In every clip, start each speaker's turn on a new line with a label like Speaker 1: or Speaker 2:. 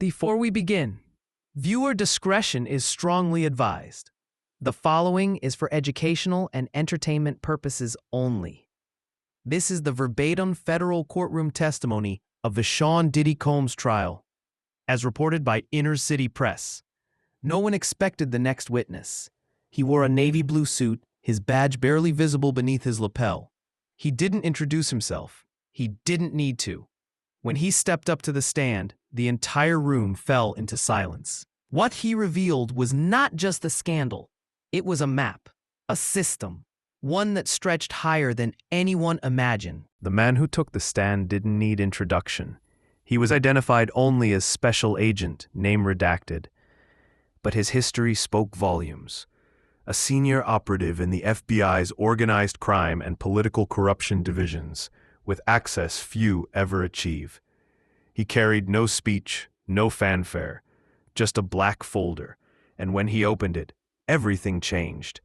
Speaker 1: Before we begin, viewer discretion is strongly advised. The following is for educational and entertainment purposes only. This is the verbatim federal courtroom testimony of the Sean Diddy Combs trial, as reported by Inner City Press. No one expected the next witness. He wore a navy blue suit, his badge barely visible beneath his lapel. He didn't introduce himself. He didn't need to. When he stepped up to the stand, the entire room fell into silence. What he revealed was not just a scandal. It was a map, a system, one that stretched higher than anyone imagined.
Speaker 2: The man who took the stand didn't need introduction. He was identified only as Special Agent, name redacted. But his history spoke volumes. A senior operative in the FBI's organized crime and political corruption divisions, with access few ever achieve. He carried no speech, no fanfare, just a black folder, and when he opened it, everything changed.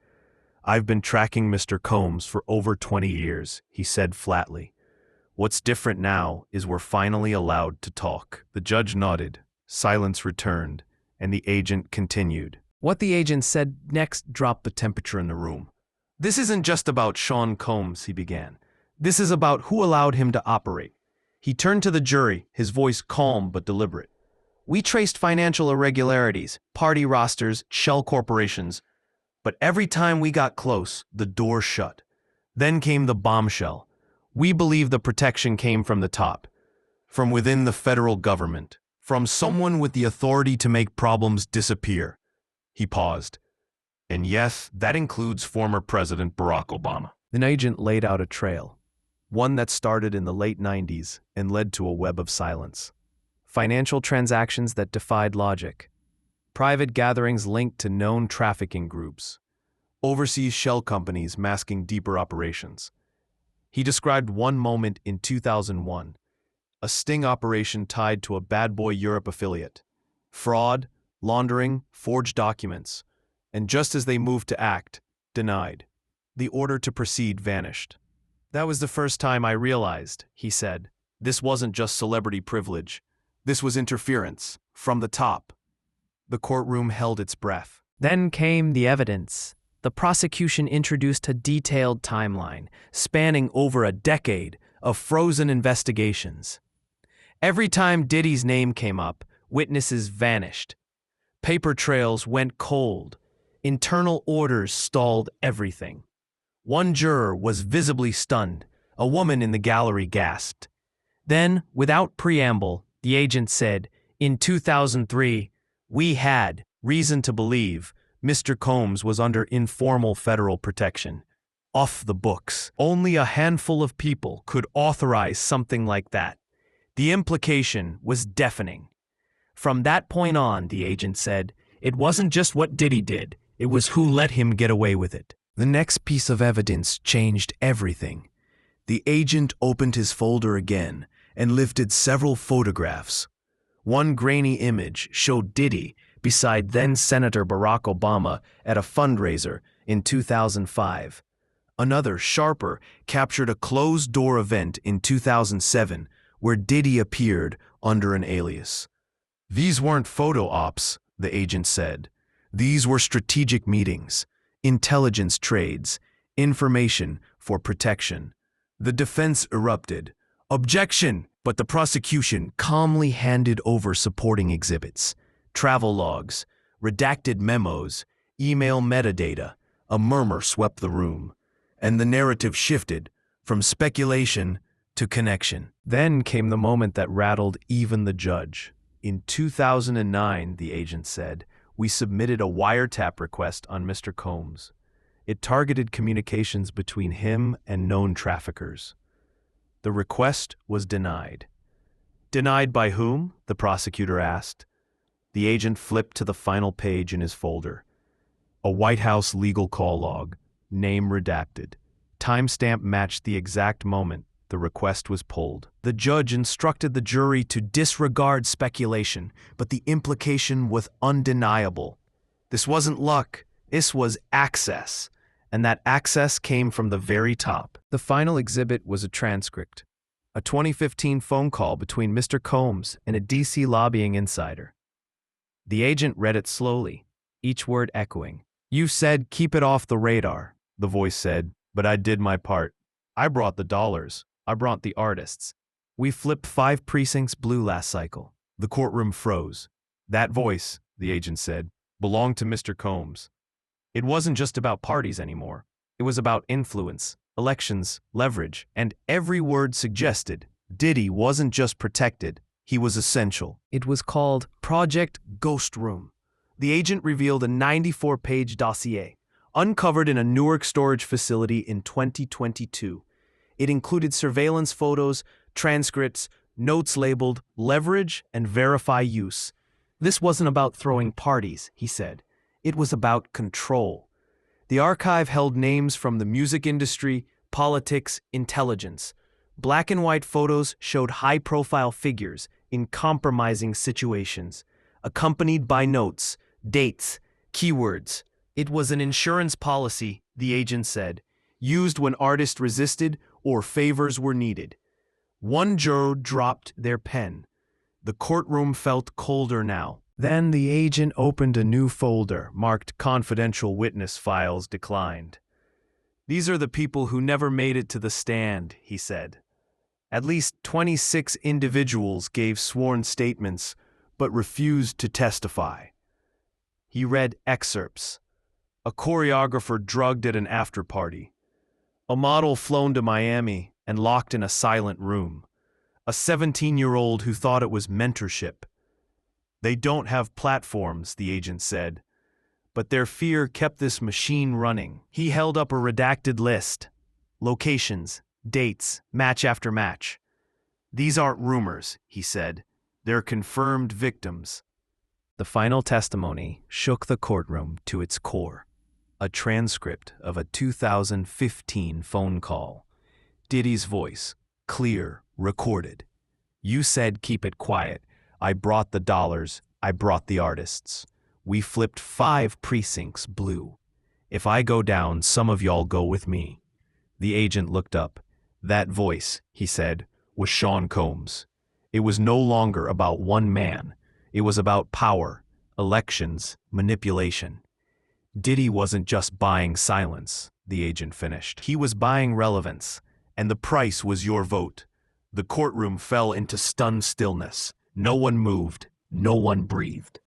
Speaker 2: "I've been tracking Mr. Combs for over 20 years, he said flatly. "What's different now is we're finally allowed to talk." The judge nodded, silence returned, and the agent continued.
Speaker 1: What the agent said next dropped the temperature in the room.
Speaker 2: "This isn't just about Sean Combs," he began. "This is about who allowed him to operate." He turned to the jury, his voice calm but deliberate. "We traced financial irregularities, party rosters, shell corporations. But every time we got close, the door shut. Then came the bombshell. We believe the protection came from the top, from within the federal government, from someone with the authority to make problems disappear." He paused. "And yes, that includes former President Barack Obama."
Speaker 1: The agent laid out a trail, one that started in the late 90s and led to a web of silence. Financial transactions that defied logic, private gatherings linked to known trafficking groups, overseas shell companies masking deeper operations. He described one moment in 2001, a sting operation tied to a Bad Boy Europe affiliate. Fraud, laundering, forged documents, and just as they moved to act, denied. The order to proceed vanished. "That was the first time I realized," he said, "this wasn't just celebrity privilege. This was interference, from the top." The courtroom held its breath. Then came the evidence. The prosecution introduced a detailed timeline, spanning over a decade of frozen investigations. Every time Diddy's name came up, witnesses vanished. Paper trails went cold. Internal orders stalled everything. One juror was visibly stunned. A woman in the gallery gasped. Then, without preamble, the agent said, "In 2003, we had reason to believe Mr. Combs was under informal federal protection. Off the books. Only a handful of people could authorize something like that. The implication was deafening. From that point on," the agent said, "it wasn't just what Diddy did, it was who let him get away with it." The next piece of evidence changed everything. The agent opened his folder again and lifted several photographs. One grainy image showed Diddy beside then-Senator Barack Obama at a fundraiser in 2005. Another, sharper, captured a closed-door event in 2007 where Diddy appeared under an alias. "These weren't photo ops," the agent said. "These were strategic meetings, intelligence trades, information for protection." The defense erupted. "Objection!" But the prosecution calmly handed over supporting exhibits, travel logs, redacted memos, email metadata. A murmur swept the room, and the narrative shifted from speculation to connection. Then came the moment that rattled even the judge. "In 2009, the agent said, we submitted a wiretap request on Mr. Combs. It targeted communications between him and known traffickers. The request was denied." "Denied by whom?" the prosecutor asked. The agent flipped to the final page in his folder. A White House legal call log, name redacted. Timestamp matched the exact moment the request was pulled. The judge instructed the jury to disregard speculation, but the implication was undeniable. This wasn't luck, this was access. And that access came from the very top. The final exhibit was a transcript, A 2015 phone call between Mr. Combs and a DC lobbying insider. The agent read it slowly, each word echoing. "You said keep it off the radar," the voice said, "but I did my part. I brought the dollars. I brought the artists. We flipped 5 precincts blue last cycle." The courtroom froze. That voice, the agent said, belonged to Mr. Combs. It wasn't just about parties anymore. It was about influence, elections, leverage, and every word suggested Diddy wasn't just protected, he was essential. It was called Project Ghost Room. The agent revealed a 94-page dossier, uncovered in a Newark storage facility in 2022. It included surveillance photos, transcripts, notes labeled leverage and verify use. This wasn't about throwing parties, he said. It was about control. The archive held names from the music industry, politics, intelligence. Black and white photos showed high-profile figures in compromising situations, accompanied by notes, dates, keywords. It was an insurance policy, the agent said, used when artists resisted or favors were needed. One juror dropped their pen. The courtroom felt colder now. Then the agent opened a new folder marked Confidential Witness Files Declined. "These are the people who never made it to the stand," he said. At least 26 individuals gave sworn statements but refused to testify. He read excerpts. A choreographer drugged at an after-party. A model flown to Miami and locked in a silent room. A 17-year-old who thought it was mentorship. "They don't have platforms," the agent said, but their fear kept this machine running. He held up a redacted list. Locations, dates, match after match. "These aren't rumors," he said. "They're confirmed victims." The final testimony shook the courtroom to its core. A transcript of a 2015 phone call. Diddy's voice, clear, recorded. "You said keep it quiet. I brought the dollars. I brought the artists. We flipped 5 precincts blue. If I go down, some of y'all go with me." The agent looked up. That voice, he said, was Sean Combs. It was no longer about one man. It was about power, elections, manipulation. Diddy wasn't just buying silence, the agent finished. He was buying relevance, and the price was your vote. The courtroom fell into stunned stillness. No one moved. No one breathed.